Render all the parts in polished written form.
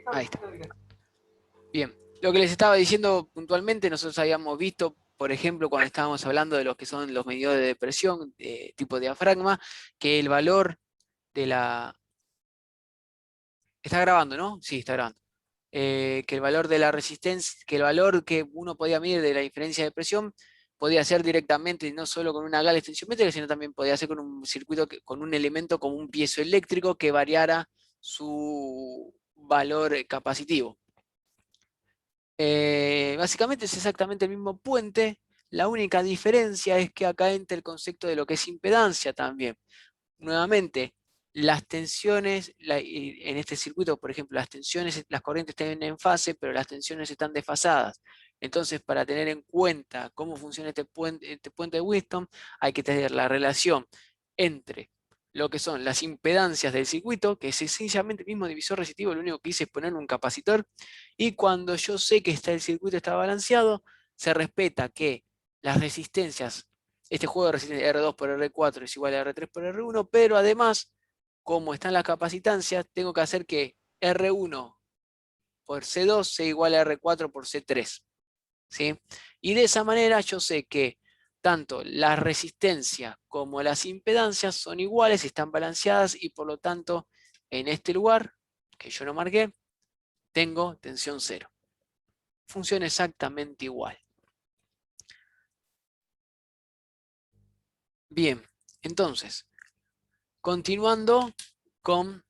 Ahí está. Bien, lo que les estaba diciendo puntualmente, nosotros habíamos visto, por ejemplo, cuando estábamos hablando de lo que son los medidores de presión de tipo diafragma, que el valor de la... Está grabando, ¿no? Sí, está grabando. Que el valor de la resistencia, que el valor que uno podía medir de la diferencia de presión podía ser directamente, no solo con una gala extensiómétrica, sino también podía ser con un circuito, con un elemento como un piezoeléctrico que variara su valor capacitivo. Básicamente es exactamente el mismo puente, la única diferencia es que acá entra el concepto de lo que es impedancia también. Nuevamente, las tensiones, en este circuito, por ejemplo, las tensiones, las corrientes están en fase, pero las tensiones están desfasadas. Entonces, para tener en cuenta cómo funciona este puente de Wheatstone, hay que tener la relación entre lo que son las impedancias del circuito, que es sencillamente el mismo divisor resistivo, lo único que hice es poner un capacitor, y cuando yo sé que el circuito está balanceado, se respeta que las resistencias, este juego de resistencia R2 por R4 es igual a R3 por R1, pero además, como están las capacitancias, tengo que hacer que R1 por C2 sea igual a R4 por C3. ¿Sí? Y de esa manera yo sé que tanto la resistencia como las impedancias son iguales, están balanceadas y por lo tanto en este lugar, que yo no marqué, tengo tensión cero. Funciona exactamente igual. Bien, entonces, continuando con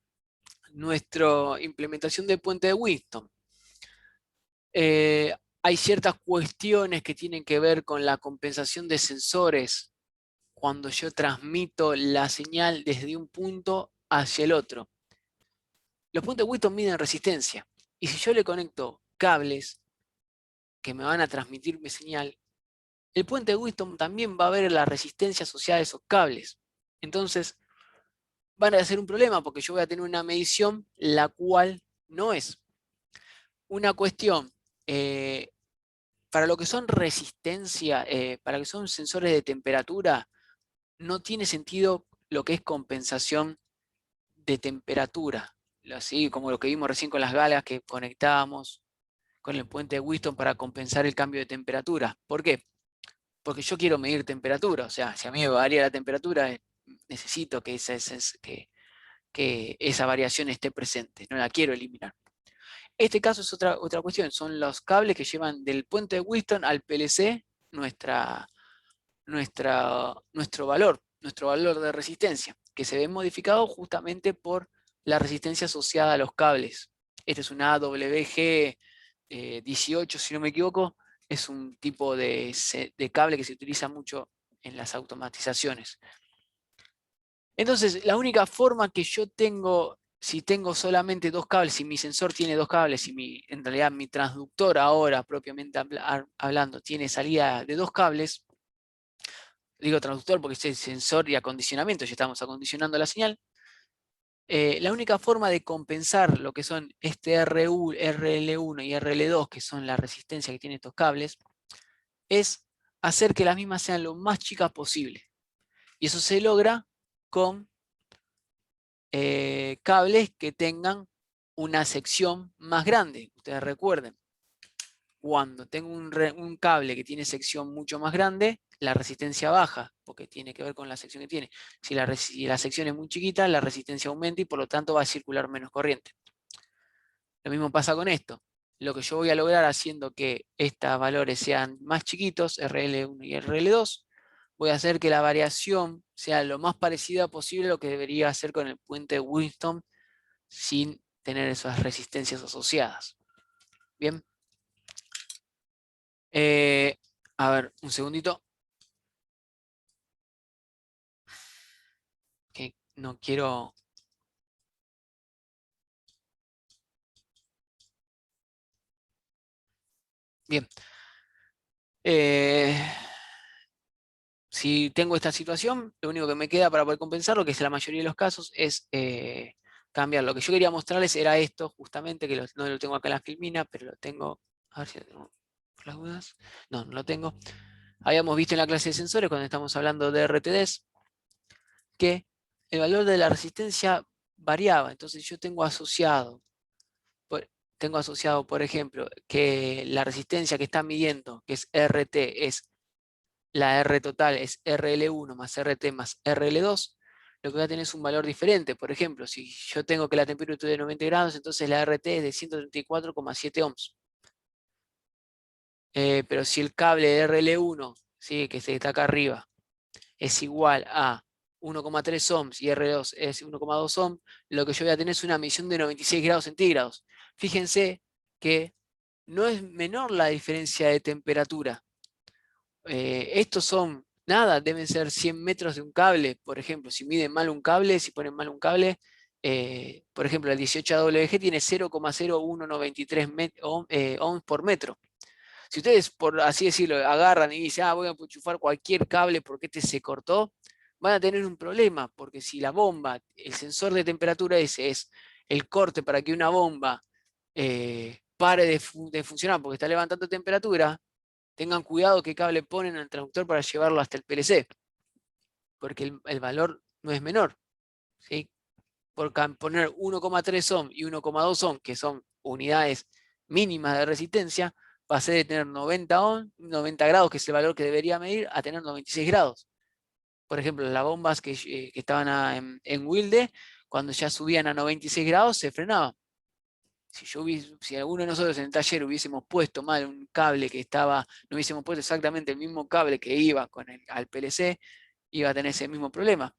nuestra implementación del puente de Wheatstone. Hay ciertas cuestiones que tienen que ver con la compensación de sensores cuando yo transmito la señal desde un punto hacia el otro. Los puntos de Wheatstone miden resistencia, y si yo le conecto cables que me van a transmitir mi señal, el puente de Wheatstone también va a ver la resistencia asociada a esos cables. Entonces, van a ser un problema porque yo voy a tener una medición la cual no es una cuestión para lo que son resistencia, para lo que son sensores de temperatura, no tiene sentido lo que es compensación de temperatura, así como lo que vimos recién con las galas que conectábamos con el puente de Wheatstone para compensar el cambio de temperatura. ¿Por qué? Porque yo quiero medir temperatura, o sea, si a mí me varía la temperatura, necesito que esa variación esté presente, no la quiero eliminar. Este caso es otra cuestión, son los cables que llevan del puente de Wheatstone al PLC nuestro valor de resistencia, que se ve modificado justamente por la resistencia asociada a los cables. Este es una AWG 18, si no me equivoco, es un tipo de cable que se utiliza mucho en las automatizaciones. Entonces, la única forma que yo tengo, si tengo solamente dos cables, si mi sensor tiene dos cables y en realidad mi transductor ahora, propiamente hablando, tiene salida de dos cables, digo transductor porque es sensor y acondicionamiento, ya estamos acondicionando la señal, la única forma de compensar lo que son este RL1 y RL2, que son la resistencia que tienen estos cables, es hacer que las mismas sean lo más chicas posible. Y eso se logra con cables que tengan una sección más grande. Ustedes recuerden, cuando tengo un cable que tiene sección mucho más grande, la resistencia baja, porque tiene que ver con la sección que tiene. Si la sección es muy chiquita, la resistencia aumenta y por lo tanto va a circular menos corriente. Lo mismo pasa con esto. Lo que yo voy a lograr haciendo que estos valores sean más chiquitos, RL1 y RL2, voy a hacer que la variación sea lo más parecida posible a lo que debería hacer con el puente de Wheatstone sin tener esas resistencias asociadas. Bien. A ver, un segundito. Que no quiero... Bien. Si tengo esta situación, lo único que me queda para poder compensarlo, que es la mayoría de los casos, es cambiar. Lo que yo quería mostrarles era esto, justamente, que no lo tengo acá en la filmina, pero lo tengo... A ver si lo tengo por las dudas. No, no lo tengo. Habíamos visto en la clase de sensores, cuando estamos hablando de RTDs, que el valor de la resistencia variaba. Entonces yo tengo asociado tengo asociado, por ejemplo, que la resistencia que está midiendo, que es RT, es la R total es RL1 más RT más RL2, lo que voy a tener es un valor diferente. Por ejemplo, si yo tengo que la temperatura es de 90 grados, entonces la RT es de 134,7 ohms. Pero si el cable RL1, ¿sí? Que está acá arriba, es igual a 1,3 ohms y R2 es 1,2 ohms, lo que yo voy a tener es una medición de 96 grados centígrados. Fíjense que no es menor la diferencia de temperatura. Estos son, nada, deben ser 100 metros de un cable, por ejemplo, si miden mal un cable, si ponen mal un cable, por ejemplo, el 18AWG tiene 0,0193 ohms por metro. Si ustedes, por así decirlo, agarran y dicen, voy a enchufar cualquier cable porque este se cortó, van a tener un problema, porque si la bomba, el sensor de temperatura ese es el corte para que una bomba pare de funcionar porque está levantando temperatura, tengan cuidado qué cable ponen al transductor para llevarlo hasta el PLC, porque el valor no es menor, ¿sí? Por poner 1,3 ohm y 1,2 ohm, que son unidades mínimas de resistencia, pasé de tener 90 ohm, 90 grados, que es el valor que debería medir, a tener 96 grados. Por ejemplo, las bombas que estaban en Wilde, cuando ya subían a 96 grados, se frenaban. Si alguno de nosotros en el taller hubiésemos puesto mal un cable que estaba, no hubiésemos puesto exactamente el mismo cable que iba al PLC, iba a tener ese mismo problema.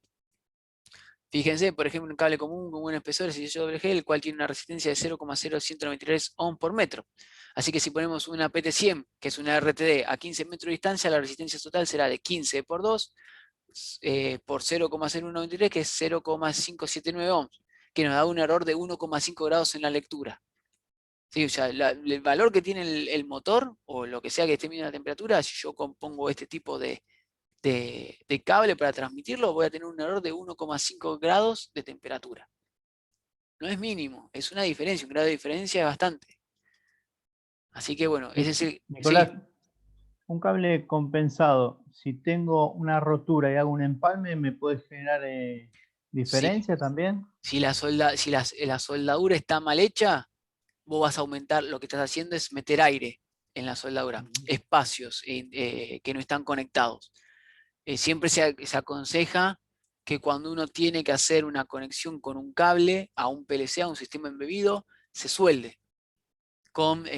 Fíjense, por ejemplo, un cable común con buen espesor es 18G, el cual tiene una resistencia de 0,0193 ohm por metro. Así que si ponemos una PT100, que es una RTD, a 15 metros de distancia, la resistencia total será de 15 por 2 por 0,0193, que es 0,579 ohms, que nos da un error de 1,5 grados en la lectura. Sí, o sea, el valor que tiene el motor, o lo que sea que esté midiendo la temperatura, si yo compongo este tipo de cable para transmitirlo, voy a tener un error de 1,5 grados de temperatura. No es mínimo, es una diferencia, un grado de diferencia es bastante. Así que bueno, ese es el... Nicolás, Sí, un cable compensado, si tengo una rotura y hago un empalme, ¿me puede generar sí. diferencia también? Si la soldadura está mal hecha, vos vas a aumentar, lo que estás haciendo es meter aire en la soldadura, espacios que no están conectados. Siempre se aconseja que cuando uno tiene que hacer una conexión con un cable a un PLC, a un sistema embebido, se suelde con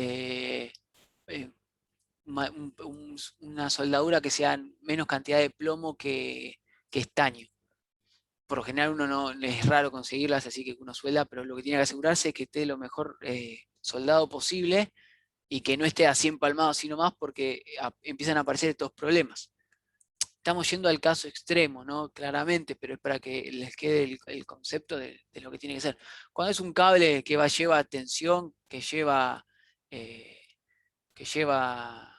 una soldadura que sea menos cantidad de plomo que estaño. Por lo general uno no es raro conseguirlas, así que uno suelda, pero lo que tiene que asegurarse es que esté lo mejor soldado posible y que no esté así empalmado sino más porque empiezan a aparecer estos problemas. Estamos yendo al caso extremo, ¿no? Claramente, pero es para que les quede el concepto de lo que tiene que ser. Cuando es un cable que lleva tensión, eh, que lleva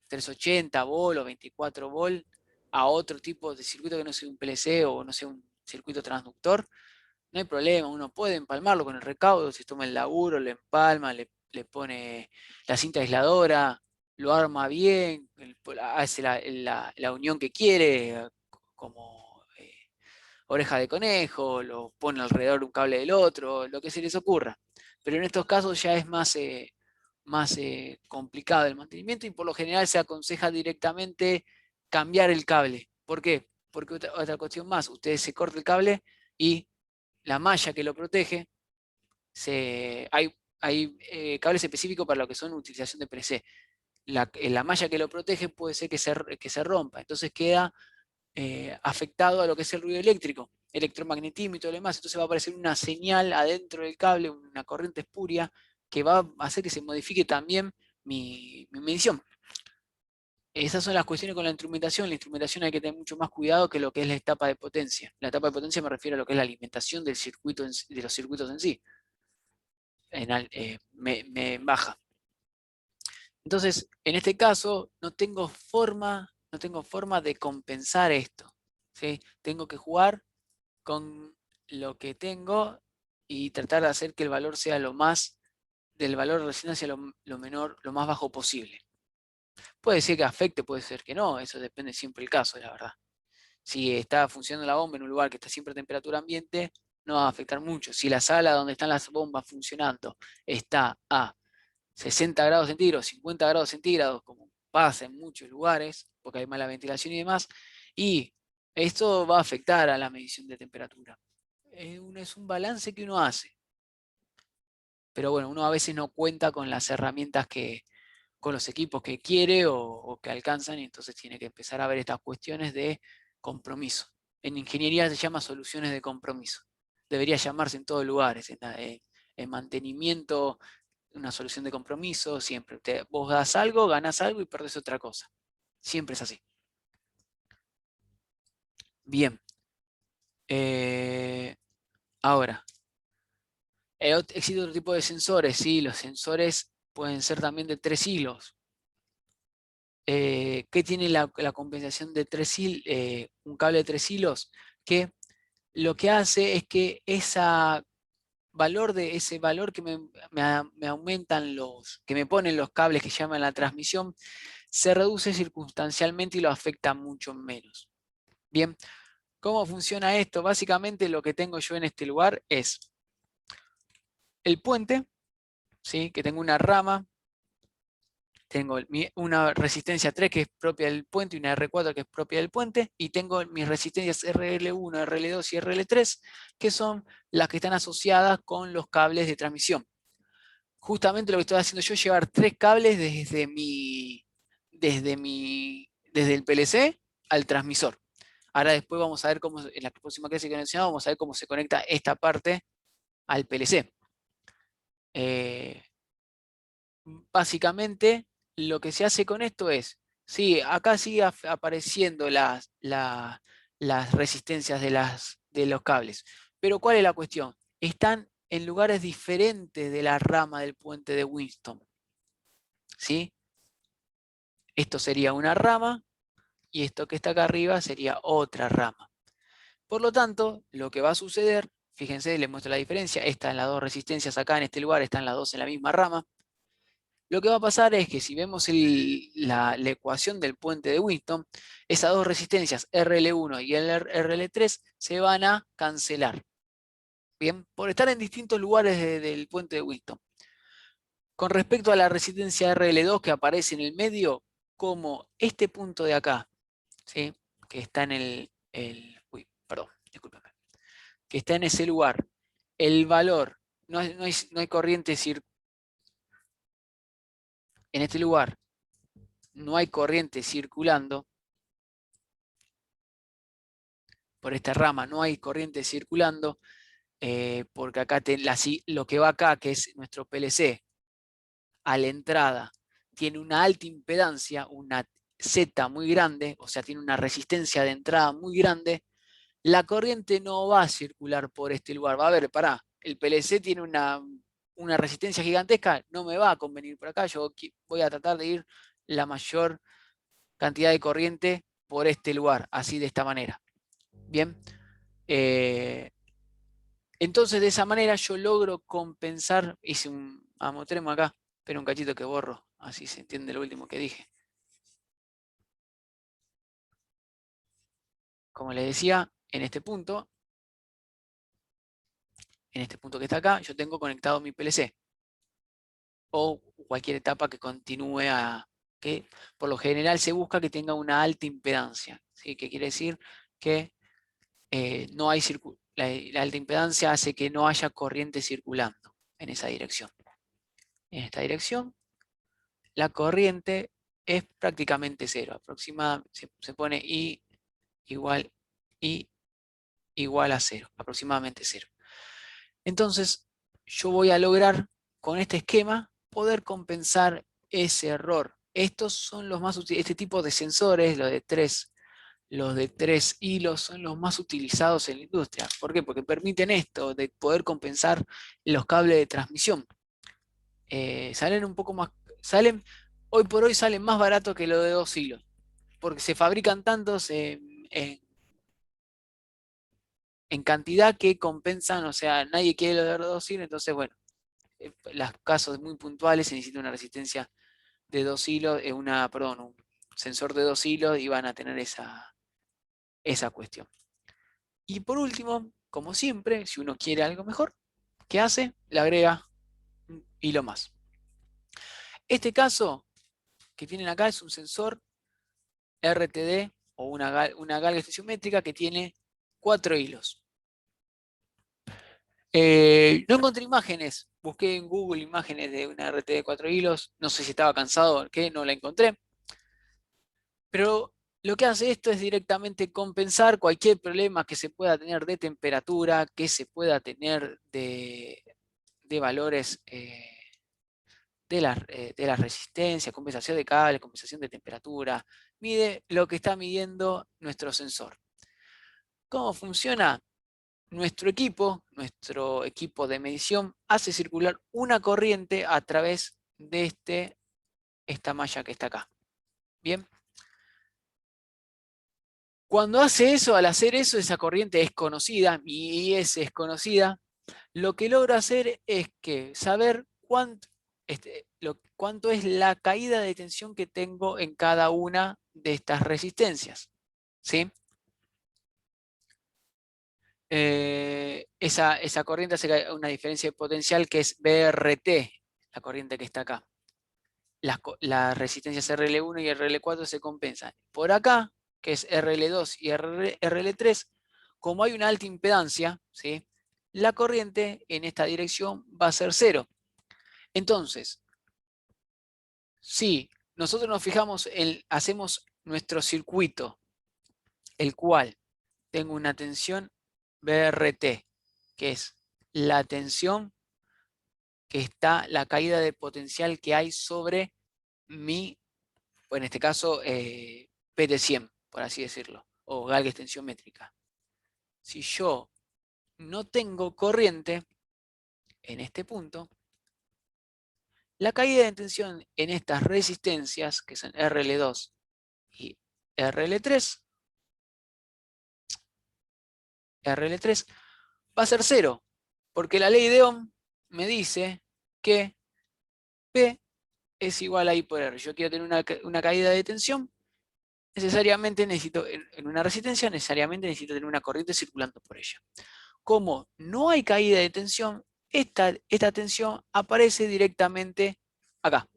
380 volt o 24 volt a otro tipo de circuito que no sea un PLC o no sea un circuito transductor, no hay problema, uno puede empalmarlo con el recaudo, se toma el laburo, le empalma, le pone la cinta aisladora, lo arma bien, hace la unión que quiere, como oreja de conejo, lo pone alrededor de un cable del otro, lo que se les ocurra. Pero en estos casos ya es más complicado el mantenimiento y por lo general se aconseja directamente cambiar el cable. ¿Por qué? Porque otra cuestión más, ustedes se corta el cable y la malla que lo protege, hay cables específicos para lo que son utilización de PLC. La malla que lo protege puede ser que se rompa, entonces queda afectado a lo que es el ruido eléctrico, electromagnetismo y todo lo demás. Entonces va a aparecer una señal adentro del cable, una corriente espuria, que va a hacer que se modifique también mi medición. Esas son las cuestiones con la instrumentación. La instrumentación hay que tener mucho más cuidado que lo que es la etapa de potencia. La etapa de potencia me refiero a lo que es la alimentación del circuito de los circuitos en sí, me baja. Entonces, en este caso, no tengo forma de compensar esto, ¿sí? Tengo que jugar con lo que tengo y tratar de hacer que el valor sea del valor de resistencia lo menor, lo más bajo posible. Puede ser que afecte, puede ser que no, eso depende siempre del caso, la verdad. Si está funcionando la bomba en un lugar que está siempre a temperatura ambiente, no va a afectar mucho. Si la sala donde están las bombas funcionando está a 60 grados centígrados, 50 grados centígrados, como pasa en muchos lugares, porque hay mala ventilación y demás, y esto va a afectar a la medición de temperatura. Es un balance que uno hace. Pero bueno, uno a veces no cuenta con las herramientas con los equipos que quiere o que alcanzan, y entonces tiene que empezar a ver estas cuestiones de compromiso. En ingeniería se llama soluciones de compromiso. Debería llamarse en todos lugares, en mantenimiento, una solución de compromiso, siempre. Vos das algo, ganás algo y perdés otra cosa. Siempre es así. Bien. Ahora, existe otro tipo de sensores, sí, los sensores pueden ser también de 3 hilos. ¿Qué tiene la compensación de un cable de 3 hilos? Que lo que hace es que ese valor que me aumentan que me ponen los cables que llaman la transmisión, se reduce circunstancialmente y lo afecta mucho menos. Bien, ¿cómo funciona esto? Básicamente lo que tengo yo en este lugar es el puente, ¿sí? Que tengo una rama, tengo una resistencia 3 que es propia del puente y una R4 que es propia del puente, y tengo mis resistencias RL1, RL2 y RL3, que son las que están asociadas con los cables de transmisión. Justamente lo que estoy haciendo yo es llevar 3 cables desde el PLC al transmisor. Ahora después vamos a ver cómo, en la próxima clase que mencionamos, vamos a ver cómo se conecta esta parte al PLC. Básicamente, lo que se hace con esto es, sí, acá sigue apareciendo las resistencias de los cables, pero ¿cuál es la cuestión? Están en lugares diferentes de la rama del puente de Winston, ¿sí? Esto sería una rama y esto que está acá arriba sería otra rama. Por lo tanto, lo que va a suceder, fíjense, les muestro la diferencia, están las dos resistencias acá en este lugar, están las dos en la misma rama. Lo que va a pasar es que si vemos la ecuación del puente de Winston, esas dos resistencias RL1 y RL3 se van a cancelar. Bien, por estar en distintos lugares del puente de Winston. Con respecto a la resistencia RL2 que aparece en el medio, como este punto de acá, ¿sí? Que está en uy, perdón, discúlpeme, que está en ese lugar, el valor, no hay corriente en este lugar, no hay corriente circulando, por esta rama no hay corriente circulando, porque acá lo que va acá, que es nuestro PLC, a la entrada, tiene una alta impedancia, una Z muy grande, o sea, tiene una resistencia de entrada muy grande, la corriente no va a circular por este lugar. Va a ver, pará, el PLC tiene una resistencia gigantesca, no me va a convenir por acá, yo voy a tratar de ir la mayor cantidad de corriente por este lugar, así de esta manera. Bien, entonces de esa manera yo logro compensar, hice un amotremo acá, pero un cachito que borro, así se entiende lo último que dije. Como les decía, en este punto que está acá, yo tengo conectado mi PLC. O cualquier etapa que continúe que por lo general se busca que tenga una alta impedancia, ¿sí? Que quiere decir que no hay la alta impedancia hace que no haya corriente circulando en esa dirección. En esta dirección, la corriente es prácticamente cero, aproximadamente se pone I igual a cero, aproximadamente cero. Entonces, yo voy a lograr con este esquema poder compensar ese error. Estos son los más útiles, este tipo de sensores, los de tres hilos, son los más utilizados en la industria. ¿Por qué? Porque permiten esto, de poder compensar los cables de transmisión. Salen un poco más, hoy por hoy salen más baratos que los de 2 hilos, porque se fabrican tantos en cantidad que compensan, o sea, nadie quiere los de 2 hilos, entonces bueno, los casos muy puntuales se necesita una resistencia de 2 hilos, un sensor de 2 hilos y van a tener esa cuestión. Y por último, como siempre, si uno quiere algo mejor, ¿qué hace? Le agrega un hilo más. Este caso que tienen acá es un sensor RTD o una galga extensión que tiene 4 hilos. No encontré imágenes, busqué en Google imágenes de una RTD de 4 hilos, no sé si estaba cansado o qué, no la encontré. Pero lo que hace esto es directamente compensar cualquier problema que se pueda tener de temperatura, que se pueda tener de valores de la resistencia, compensación de cable, compensación de temperatura. Mide lo que está midiendo nuestro sensor. ¿Cómo funciona? Nuestro equipo de medición, hace circular una corriente a través de esta malla que está acá. Bien. Cuando hace eso, al hacer eso, esa corriente es conocida, mi IS es conocida, lo que logra hacer es que saber cuánto es la caída de tensión que tengo en cada una de estas resistencias. ¿Sí? Esa corriente hace una diferencia de potencial que es BRT, la corriente que está acá. Las resistencias RL1 y RL4 se compensan. Por acá, que es RL2 y RL3, como hay una alta impedancia, ¿sí? La corriente en esta dirección va a ser 0. Entonces, si nosotros nos fijamos, hacemos nuestro circuito, el cual tengo una tensión BRT, que es la tensión que está, la caída de potencial que hay sobre mi, en este caso, PT100, por así decirlo, o galga extensión métrica. Si yo no tengo corriente en este punto, la caída de tensión en estas resistencias, que son RL2 y RL3, va a ser 0, porque la ley de Ohm me dice que P es igual a I por R. Yo quiero tener una caída de tensión, necesariamente necesito, en una resistencia, necesariamente necesito tener una corriente circulando por ella. Como no hay caída de tensión, esta tensión aparece directamente acá.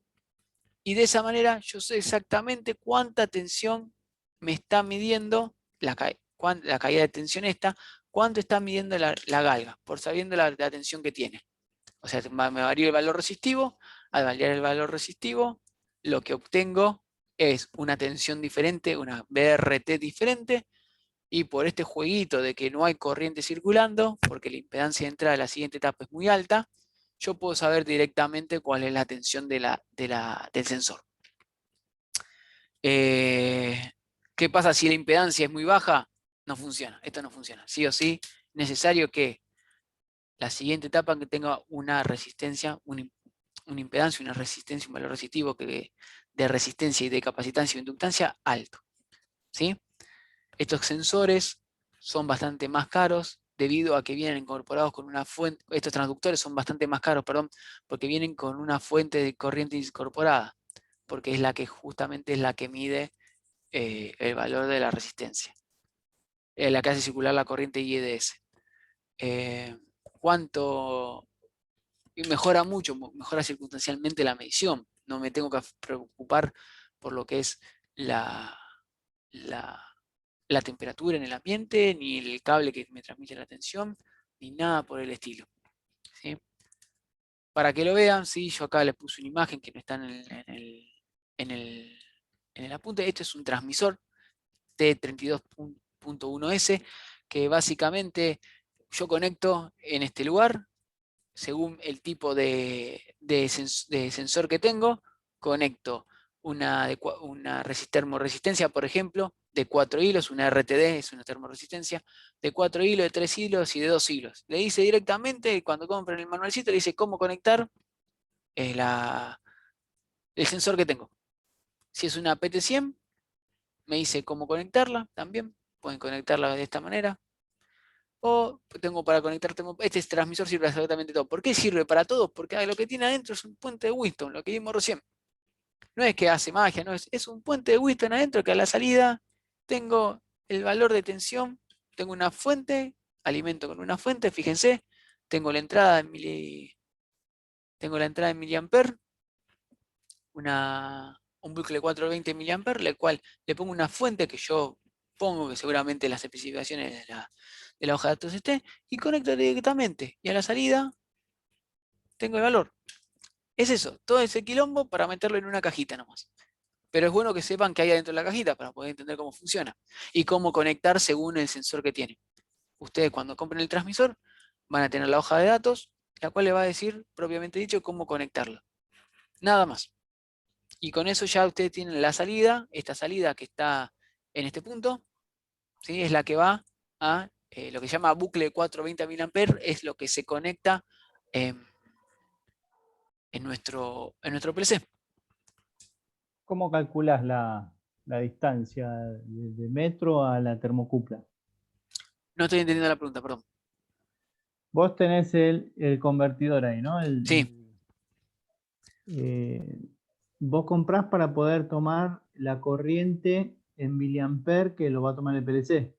Y de esa manera yo sé exactamente cuánta tensión me está midiendo la caída de tensión cuánto está midiendo la galga, por sabiendo la tensión que tiene. O sea, me varía el valor resistivo, al variar el valor resistivo, lo que obtengo es una tensión diferente, una BRT diferente, y por este jueguito de que no hay corriente circulando, porque la impedancia de entrada de la siguiente etapa es muy alta, yo puedo saber directamente cuál es la tensión del sensor. ¿Qué pasa si la impedancia es muy baja? No funciona, esto no funciona. Sí o sí, necesario que la siguiente etapa que tenga una resistencia, una impedancia, una resistencia, un valor resistivo de resistencia y de capacitancia o inductancia alto. ¿Sí? Estos sensores son bastante más caros debido a que vienen incorporados con una fuente, estos transductores son bastante más caros, perdón, porque vienen con una fuente de corriente incorporada, porque es la que justamente es la que mide el valor de la resistencia, la que hace circular la corriente IEDS. ¿Cuánto? Y mejora mucho, mejora circunstancialmente la medición. No me tengo que preocupar por lo que es la temperatura en el ambiente, ni el cable que me transmite la tensión, ni nada por el estilo. ¿Sí? Para que lo vean, ¿sí? Yo acá les puse una imagen que no está en el apunte. Este es un transmisor T32.1S que básicamente yo conecto en este lugar según el tipo de sensor que tengo, conecto una termoresistencia, por ejemplo, de 4 hilos, una RTD, es una termoresistencia, de 4 hilos, de 3 hilos y de 2 hilos. Le dice directamente, cuando compren el manualcito, le dice cómo conectar el sensor que tengo. Si es una PT100, me dice cómo conectarla también. Pueden conectarla de esta manera. O tengo para conectar, este transmisor sirve para absolutamente todo. ¿Por qué sirve para todo? Porque lo que tiene adentro es un puente de Wheatstone, lo que vimos recién. No es que hace magia, no es un puente de Wheatstone adentro que a la salida tengo el valor de tensión, tengo una fuente alimento con una fuente, fíjense, tengo la entrada en miliamper, un bucle 420 miliamper, el cual le pongo una fuente que yo pongo, que seguramente las especificaciones de la hoja de datos esté, y conecto directamente. Y a la salida tengo el valor. Es eso, todo ese quilombo para meterlo en una cajita nomás. Pero es bueno que sepan qué hay adentro de la cajita para poder entender cómo funciona y cómo conectar según el sensor que tiene. Ustedes cuando compren el transmisor van a tener la hoja de datos, la cual le va a decir, propiamente dicho, cómo conectarlo. Nada más. Y con eso ya ustedes tienen la salida, esta salida que está en este punto, ¿sí? Es la que va a lo que se llama bucle 420 mA, es lo que se conecta en nuestro PLC. ¿Cómo calculas la distancia de metro a la termocupla? No estoy entendiendo la pregunta, perdón. Vos tenés el convertidor ahí, ¿no? Sí, Eh, vos comprás para poder tomar la corriente en miliamper que lo va a tomar el PLC.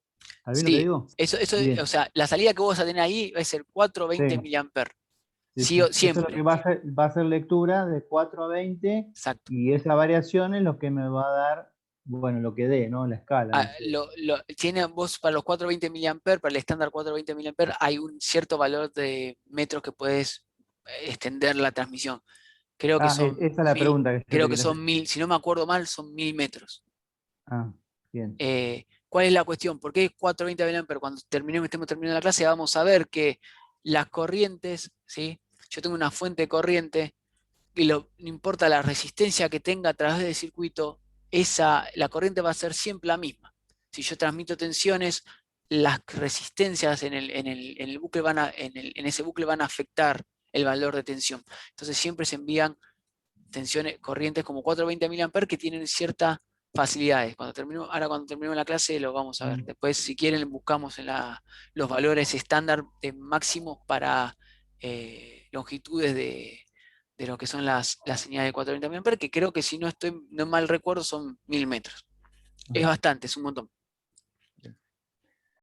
¿Está bien lo que sí. digo? Eso, o Bien, sea, la salida que vos vas a tener ahí va a ser 420 sí, mA. sí, Sí, sí. Eso es lo que siempre. va a hacer lectura de 4 a 20 Exacto. y esa variación es lo que me va a dar, bueno, lo que dé, ¿no? La escala, no sé. Tiene vos para los 420 mA, para el estándar 420 mA, hay un cierto valor de metros que puedes extender la transmisión. Creo que Ah, son esa es la pregunta que yo creo te que quería hacer. son 1000, si no me acuerdo mal, son 1000 metros. Ah, bien. ¿Cuál es la cuestión? ¿Por qué 420 mA? Cuando estemos terminando la clase, vamos a ver que las corrientes, ¿sí? Yo tengo una fuente de corriente y no importa la resistencia que tenga a través del circuito, la corriente va a ser siempre la misma. Si yo transmito tensiones, las resistencias en el bucle en ese bucle van a afectar el valor de tensión. Entonces siempre se envían corrientes como 420 mA que tienen ciertas facilidades. Ahora cuando terminemos la clase lo vamos a ver. Después, si quieren, buscamos los valores estándar de máximos para longitudes de lo que son las señales de 420 mA, que creo que si no mal recuerdo son 1000 metros. Es Ah, bastante, es un montón.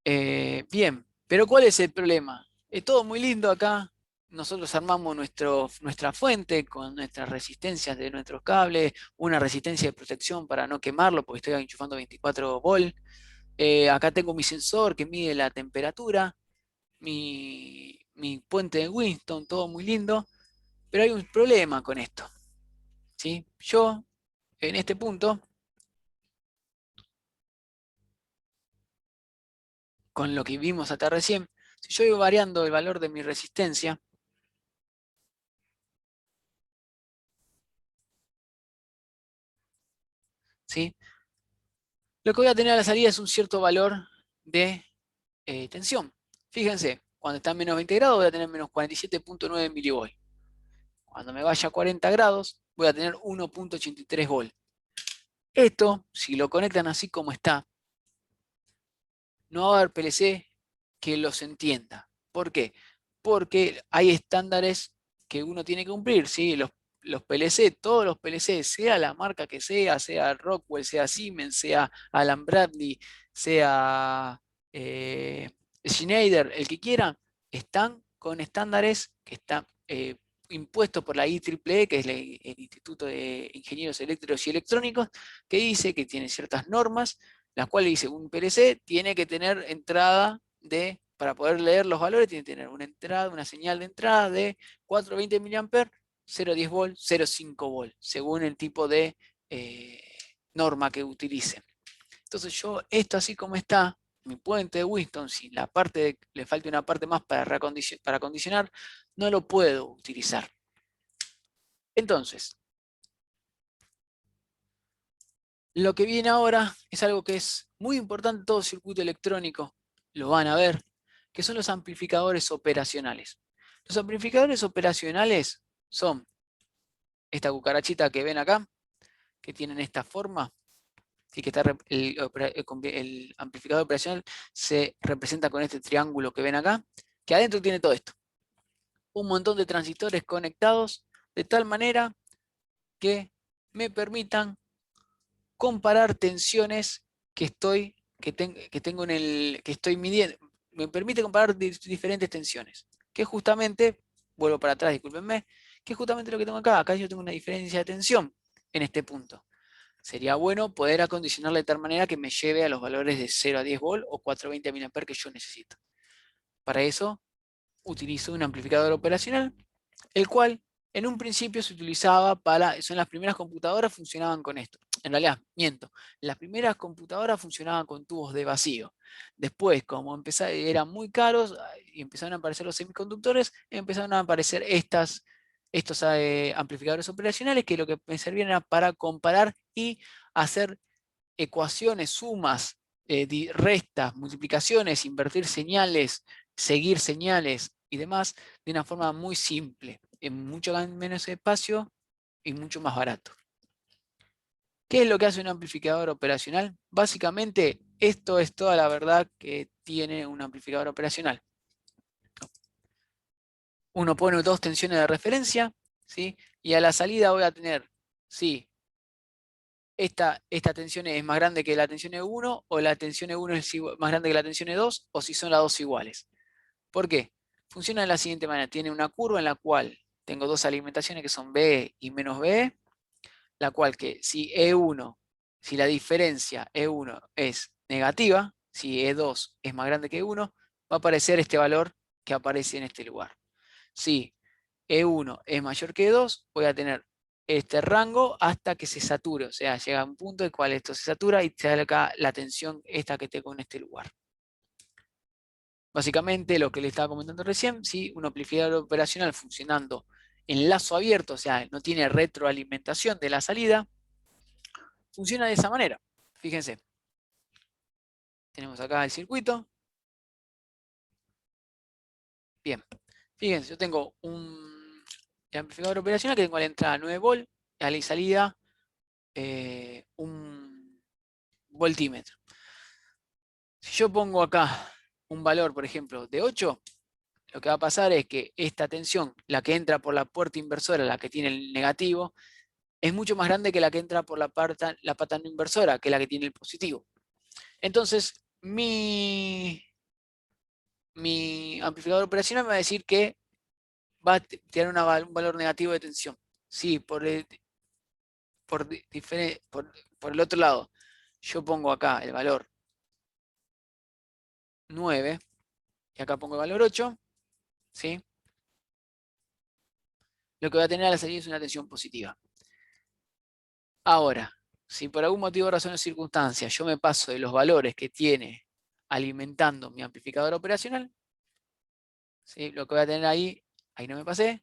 bien. Bien, pero ¿cuál es el problema? Es todo muy lindo acá. Nosotros armamos nuestra fuente con nuestras resistencias de nuestros cables, una resistencia de protección para no quemarlo porque estoy enchufando 24 volt. Acá tengo mi sensor que mide la temperatura, mi puente de Winston, todo muy lindo, pero hay un problema con esto, ¿sí? Yo, en este punto, con lo que vimos hasta recién, si yo voy variando el valor de mi resistencia, ¿sí? Lo que voy a tener a la salida es un cierto valor de tensión. Fíjense, cuando está en menos 20 grados voy a tener menos 47.9 milivolt. Cuando me vaya a 40 grados voy a tener 1.83 volt. Esto, si lo conectan así como está, no va a haber PLC que los entienda. ¿Por qué? Porque hay estándares que uno tiene que cumplir, ¿sí? Los PLC, todos los PLC, sea la marca que sea Rockwell, sea Siemens, sea Alan Bradley, sea eh, Schneider, el que quiera, están con estándares que están impuestos por la IEEE, que es el Instituto de Ingenieros Eléctricos y Electrónicos, que dice que tiene ciertas normas las cuales dice un PLC tiene que tener entrada para poder leer los valores, tiene que tener una entrada, una señal de entrada de 420 mA, 0,10 volt, 0,5 volt, según el tipo de norma que utilicen. Entonces yo, esto así como está, mi puente de Winston, si le falta una parte más para acondicionar, no lo puedo utilizar. Entonces, lo que viene ahora es algo que es muy importante en todo circuito electrónico, lo van a ver, que son los amplificadores operacionales. Los amplificadores operacionales son esta cucarachita que ven acá, que tienen esta forma, y que está el amplificador operacional se representa con este triángulo que ven acá, que adentro tiene todo esto. Un montón de transistores conectados de tal manera que me permitan comparar tensiones que estoy midiendo, me permite comparar diferentes tensiones. Que justamente, vuelvo para atrás, discúlpenme, que es justamente lo que tengo acá. Acá yo tengo una diferencia de tensión en este punto. Sería bueno poder acondicionarla de tal manera que me lleve a los valores de 0 a 10 volt o 420 mA que yo necesito. Para eso utilizo un amplificador operacional, el cual en un principio se utilizaba son las primeras computadoras funcionaban con esto. En realidad, miento, las primeras computadoras funcionaban con tubos de vacío. Después, como eran muy caros y empezaron a aparecer los semiconductores, empezaron a aparecer estos amplificadores operacionales que lo que me servían era para comparar y hacer ecuaciones, sumas, restas, multiplicaciones, invertir señales, seguir señales y demás de una forma muy simple, en mucho menos espacio y mucho más barato. ¿Qué es lo que hace un amplificador operacional? Básicamente, esto es toda la verdad que tiene un amplificador operacional. Uno pone dos tensiones de referencia, ¿sí? Y a la salida voy a tener, sí, esta tensión es más grande que la tensión E1, o la tensión E1 es más grande que la tensión E2, o si son las dos iguales. ¿Por qué? Funciona de la siguiente manera. Tiene una curva en la cual tengo dos alimentaciones que son BE y menos BE, la cual que si E1, si la diferencia E1 es negativa, si E2 es más grande que E1, va a aparecer este valor que aparece en este lugar. Si E1 es mayor que E2, voy a tener este rango hasta que se sature, o sea, llega a un punto en el cual esto se satura y se da acá la tensión esta que tengo en este lugar. Básicamente lo que le estaba comentando recién, si un amplificador operacional funcionando en lazo abierto, o sea, no tiene retroalimentación de la salida, funciona de esa manera. Fíjense, tenemos acá el circuito. Bien, fíjense, yo tengo un amplificador operacional que tengo a la entrada 9 volt, a la salida un voltímetro. Si yo pongo acá un valor, por ejemplo, de 8, lo que va a pasar es que esta tensión, la que entra por la puerta inversora, la que tiene el negativo, es mucho más grande que la que entra por la pata no inversora, que es la que tiene el positivo. Entonces, mi amplificador operacional me va a decir que va a tener un valor negativo de tensión. Sí, por el otro lado, yo pongo acá el valor 9 y acá pongo el valor 8, ¿sí? Lo que voy a tener a la salida es una tensión positiva. Ahora, si por algún motivo, razón o circunstancia yo me paso de los valores que tiene alimentando mi amplificador operacional, ¿sí? Lo que voy a tener ahí no me pasé,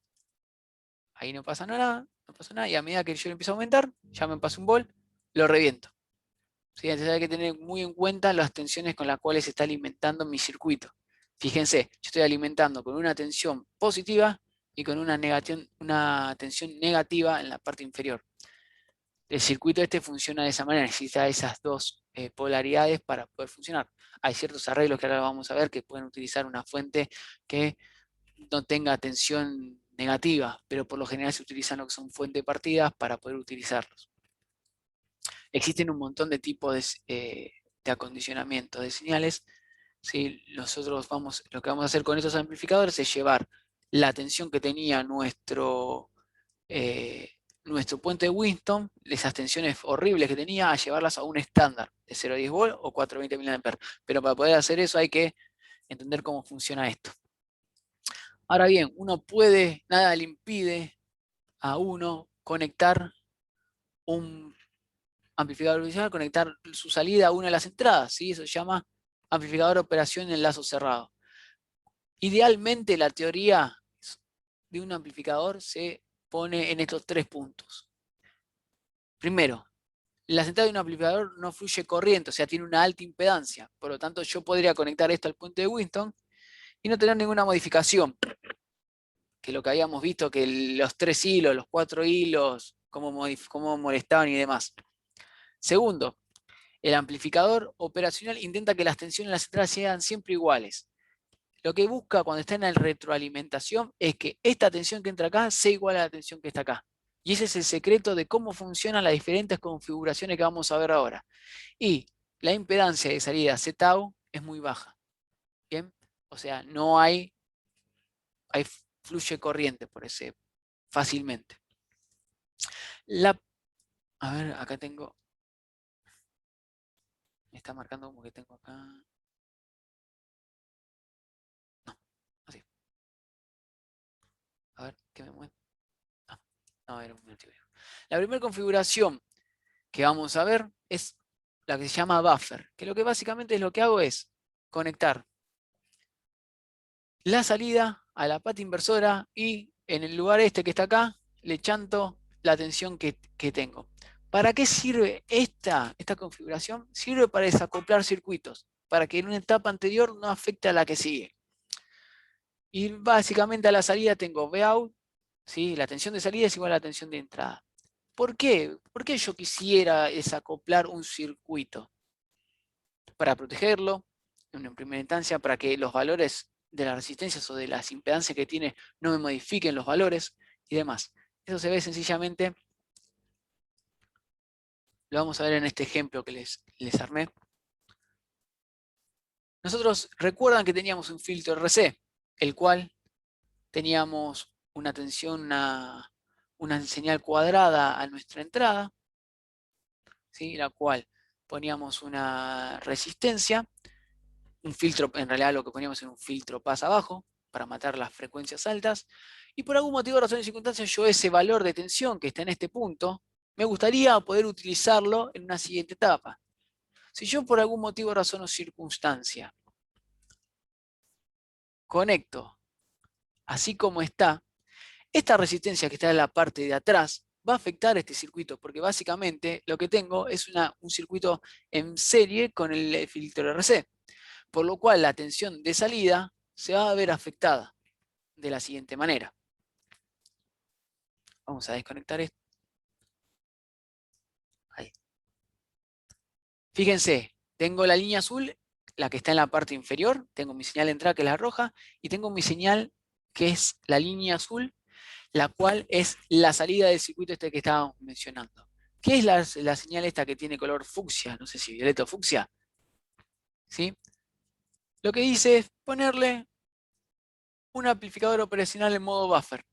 ahí no pasa nada, no pasa nada, y a medida que yo lo empiezo a aumentar, ya me paso un volt, lo reviento. ¿Sí? Entonces hay que tener muy en cuenta las tensiones con las cuales se está alimentando mi circuito. Fíjense, yo estoy alimentando con una tensión positiva y con una tensión negativa en la parte inferior. El circuito este funciona de esa manera, necesita esas dos polaridades para poder funcionar. Hay ciertos arreglos que ahora vamos a ver que pueden utilizar una fuente que no tenga tensión negativa, pero por lo general se utilizan lo que son fuentes de partidas para poder utilizarlos. Existen un montón de tipos de acondicionamiento de señales. ¿Sí? Nosotros lo que vamos a hacer con estos amplificadores es llevar la tensión que tenía nuestro puente de Winston, esas tensiones horribles que tenía, a llevarlas a un estándar de 0 a 10 volt o 420 mA. Pero para poder hacer eso hay que entender cómo funciona esto. Ahora bien, nada le impide a uno conectar un amplificador operacional, conectar su salida a una de las entradas, ¿sí? Eso se llama amplificador operación en lazo cerrado. Idealmente la teoría de un amplificador se pone en estos tres puntos. Primero, la entrada de un amplificador no fluye corriente, o sea, tiene una alta impedancia. Por lo tanto, yo podría conectar esto al puente de Winston y no tener ninguna modificación. Que lo que habíamos visto, que los 3 hilos, los 4 hilos, cómo molestaban y demás. Segundo, el amplificador operacional intenta que las tensiones en las entradas sean siempre iguales. Lo que busca cuando está en la retroalimentación es que esta tensión que entra acá sea igual a la tensión que está acá. Y ese es el secreto de cómo funcionan las diferentes configuraciones que vamos a ver ahora. Y la impedancia de salida Z tau es muy baja. ¿Bien? O sea, no hay, fluye corriente por ese fácilmente. A ver, acá tengo, me está marcando como que tengo acá. No, así. A ver, ¿qué me muestra? Ah, no, era un multivideo. La primera configuración que vamos a ver es la que se llama buffer, que lo que básicamente es lo que hago es conectar la salida a la pata inversora y en el lugar este que está acá le chanto la tensión que tengo. ¿Para qué sirve esta configuración? Sirve para desacoplar circuitos, para que en una etapa anterior no afecte a la que sigue. Y básicamente a la salida tengo Vout, ¿sí? La tensión de salida es igual a la tensión de entrada. ¿Por qué? ¿Por qué yo quisiera desacoplar un circuito? Para protegerlo, en primera instancia, para que los valores de las resistencias o de las impedancias que tiene no me modifiquen los valores y demás. Eso se ve sencillamente, lo vamos a ver en este ejemplo que les armé. Nosotros recuerdan que teníamos un filtro RC, el cual teníamos una tensión, una señal cuadrada a nuestra entrada, ¿sí? La cual poníamos una resistencia, un filtro, en realidad lo que poníamos era un filtro pasa abajo, para matar las frecuencias altas, y por algún motivo, razón y circunstancia, yo ese valor de tensión que está en este punto, me gustaría poder utilizarlo en una siguiente etapa. Si yo por algún motivo, razón o circunstancia conecto así como está, esta resistencia que está en la parte de atrás va a afectar este circuito, porque básicamente lo que tengo es un circuito en serie con el filtro RC, por lo cual la tensión de salida se va a ver afectada de la siguiente manera. Vamos a desconectar esto. Ahí. Fíjense, tengo la línea azul, la que está en la parte inferior, tengo mi señal de entrada que es la roja, y tengo mi señal que es la línea azul, la cual es la salida del circuito este que estábamos mencionando. ¿Qué es la señal esta que tiene color fucsia? No sé si violeta o fucsia. ¿Sí? Lo que dice es ponerle un amplificador operacional en modo buffer.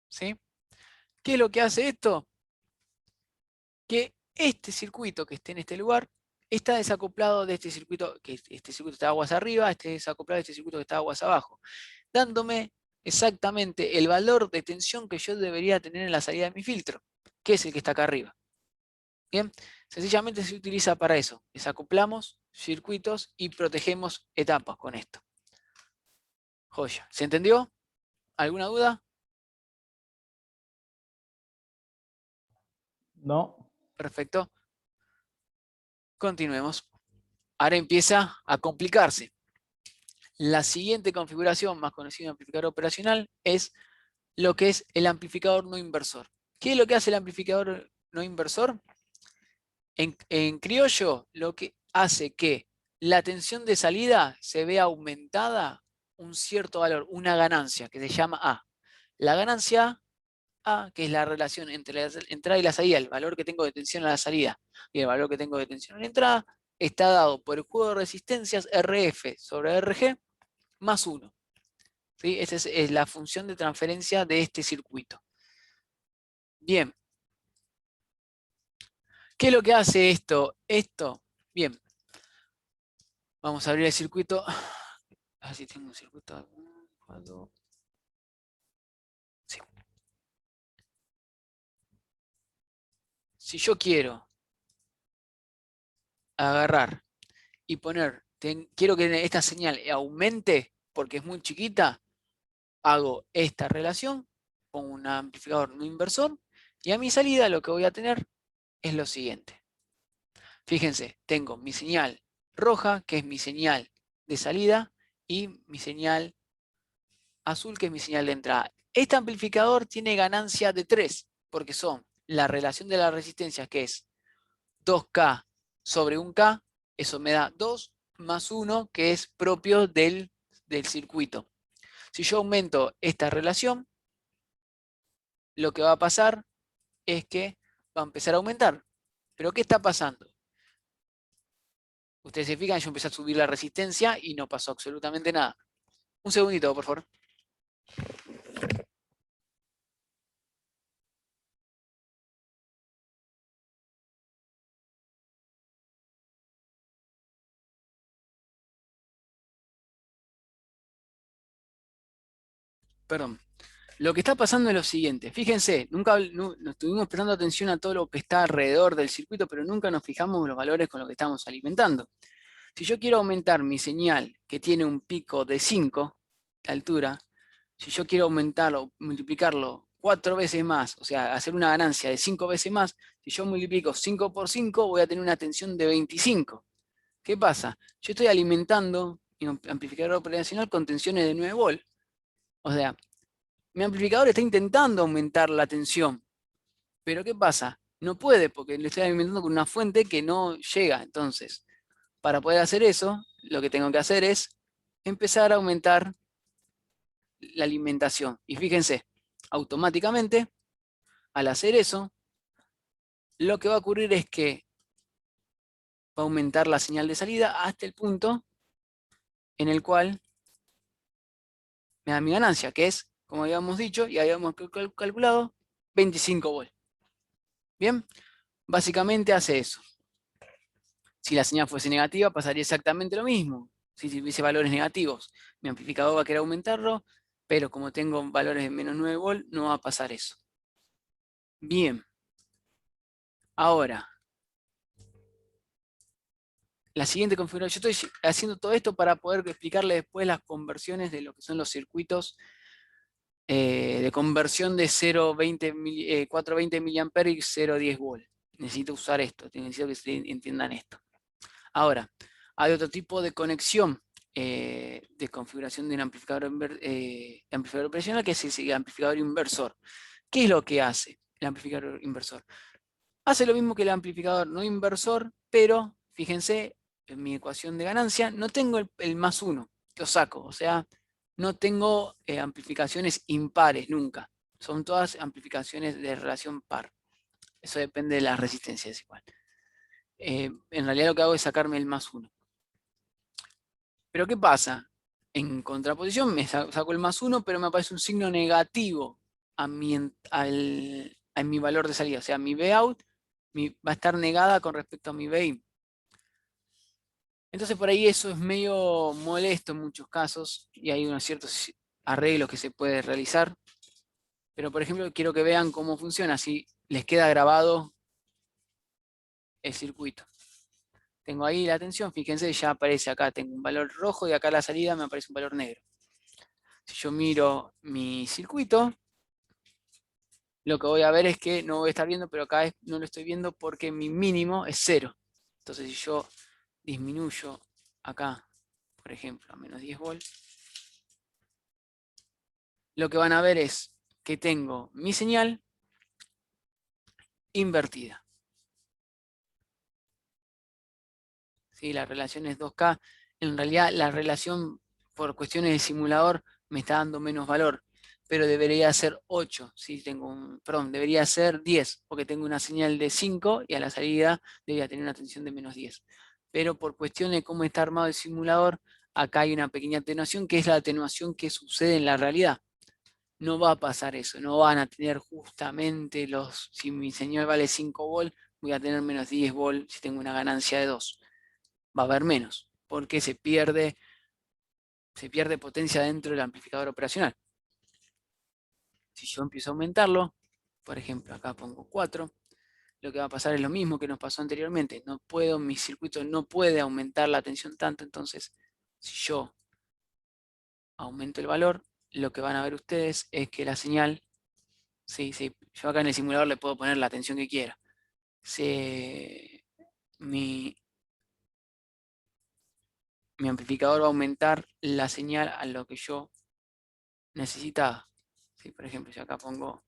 ¿Sí? ¿Qué es lo que hace esto? Que este circuito que esté en este lugar está desacoplado de este circuito, que este circuito está aguas arriba, este desacoplado de este circuito que está aguas abajo, dándome exactamente el valor de tensión que yo debería tener en la salida de mi filtro, que es el que está acá arriba. Bien, sencillamente se utiliza para eso. Desacoplamos circuitos y protegemos etapas con esto. Joya. ¿Se entendió? ¿Alguna duda? No. Perfecto. Continuemos. Ahora empieza a complicarse. La siguiente configuración, más conocida como amplificador operacional, es lo que es el amplificador no inversor. ¿Qué es lo que hace el amplificador no inversor? En criollo, lo que hace que la tensión de salida se vea aumentada un cierto valor, una ganancia, que se llama A. La ganancia A, que es la relación entre la entrada y la salida, el valor que tengo de tensión a la salida y el valor que tengo de tensión a la entrada, está dado por el juego de resistencias RF sobre RG más 1. ¿Sí? Esa es la función de transferencia de este circuito. Bien. ¿Qué es lo que hace esto? Bien. Vamos a abrir el circuito. A ver si tengo un circuito. Sí. Si yo quiero agarrar y poner, quiero que esta señal aumente porque es muy chiquita, hago esta relación con un amplificador no inversor y a mi salida lo que voy a tener es lo siguiente. Fíjense, tengo mi señal roja, que es mi señal de salida, y mi señal azul, que es mi señal de entrada. Este amplificador tiene ganancia de 3, porque son la relación de las resistencias, que es 2K sobre 1K, eso me da 2, más 1, que es propio del circuito. Si yo aumento esta relación, lo que va a pasar es que va a empezar a aumentar. ¿Pero qué está pasando? Ustedes se fijan, yo empecé a subir la resistencia y no pasó absolutamente nada. Un segundito, por favor. Perdón. Lo que está pasando es lo siguiente. Fíjense, nunca nos estuvimos prestando atención a todo lo que está alrededor del circuito, pero nunca nos fijamos en los valores con los que estamos alimentando. Si yo quiero aumentar mi señal, que tiene un pico de 5 de altura, si yo quiero aumentarlo, multiplicarlo 4 veces más, o sea, hacer una ganancia de 5 veces más, si yo multiplico 5 por 5, voy a tener una tensión de 25. ¿Qué pasa? Yo estoy alimentando mi amplificador operacional con tensiones de 9 volts. O sea, mi amplificador está intentando aumentar la tensión, pero ¿qué pasa? No puede porque le estoy alimentando con una fuente que no llega. Entonces, para poder hacer eso, lo que tengo que hacer es empezar a aumentar la alimentación. Y fíjense, automáticamente, al hacer eso, lo que va a ocurrir es que va a aumentar la señal de salida hasta el punto en el cual me da mi ganancia, que es, como habíamos dicho y habíamos calculado, 25 volts. Bien, básicamente hace eso. Si la señal fuese negativa, pasaría exactamente lo mismo. Si tuviese valores negativos, mi amplificador va a querer aumentarlo, pero como tengo valores de menos 9 volts, no va a pasar eso. Bien. Ahora, la siguiente configuración. Yo estoy haciendo todo esto para poder explicarle después las conversiones de lo que son los circuitos de conversión de 420 mA y 0,10 volts. Necesito usar esto, necesito que se entiendan esto. Ahora, hay otro tipo de conexión de configuración de un amplificador, amplificador operacional, que es el amplificador inversor. ¿Qué es lo que hace el amplificador inversor? Hace lo mismo que el amplificador no inversor, pero fíjense, en mi ecuación de ganancia no tengo el más 1, lo saco, o sea, no tengo amplificaciones impares nunca, son todas amplificaciones de relación par. Eso depende de las resistencias igual. En realidad lo que hago es sacarme el más 1. Pero ¿qué pasa? En contraposición me saco el más 1, pero me aparece un signo negativo a mi valor de salida. O sea, mi Vout va a estar negada con respecto a mi Vin. Entonces por ahí eso es medio molesto en muchos casos y hay unos ciertos arreglos que se puede realizar. Pero por ejemplo quiero que vean cómo funciona, si les queda grabado el circuito. Tengo ahí la tensión, fíjense, ya aparece acá, tengo un valor rojo y acá a la salida me aparece un valor negro. Si yo miro mi circuito, lo que voy a ver es que no voy a estar viendo, pero acá no lo estoy viendo porque mi mínimo es 0. Entonces si yo disminuyo acá, por ejemplo, a menos 10 volts, lo que van a ver es que tengo mi señal invertida. ¿Sí? La relación es 2K. En realidad la relación por cuestiones de simulador me está dando menos valor, pero debería ser 8, ¿sí? Perdón, debería ser 10, porque tengo una señal de 5 y a la salida debería tener una tensión de menos 10. Pero por cuestión de cómo está armado el simulador, acá hay una pequeña atenuación, que es la atenuación que sucede en la realidad. No va a pasar eso, no van a tener justamente si mi señal vale 5 volts, voy a tener menos 10 volts si tengo una ganancia de 2. Va a haber menos, porque se pierde potencia dentro del amplificador operacional. Si yo empiezo a aumentarlo, por ejemplo, acá pongo 4, lo que va a pasar es lo mismo que nos pasó anteriormente. Mi circuito no puede aumentar la tensión tanto, entonces si yo aumento el valor, lo que van a ver ustedes es que la señal, sí, yo acá en el simulador le puedo poner la tensión que quiera. Mi amplificador va a aumentar la señal a lo que yo necesitaba. ¿Sí? Por ejemplo, si acá pongo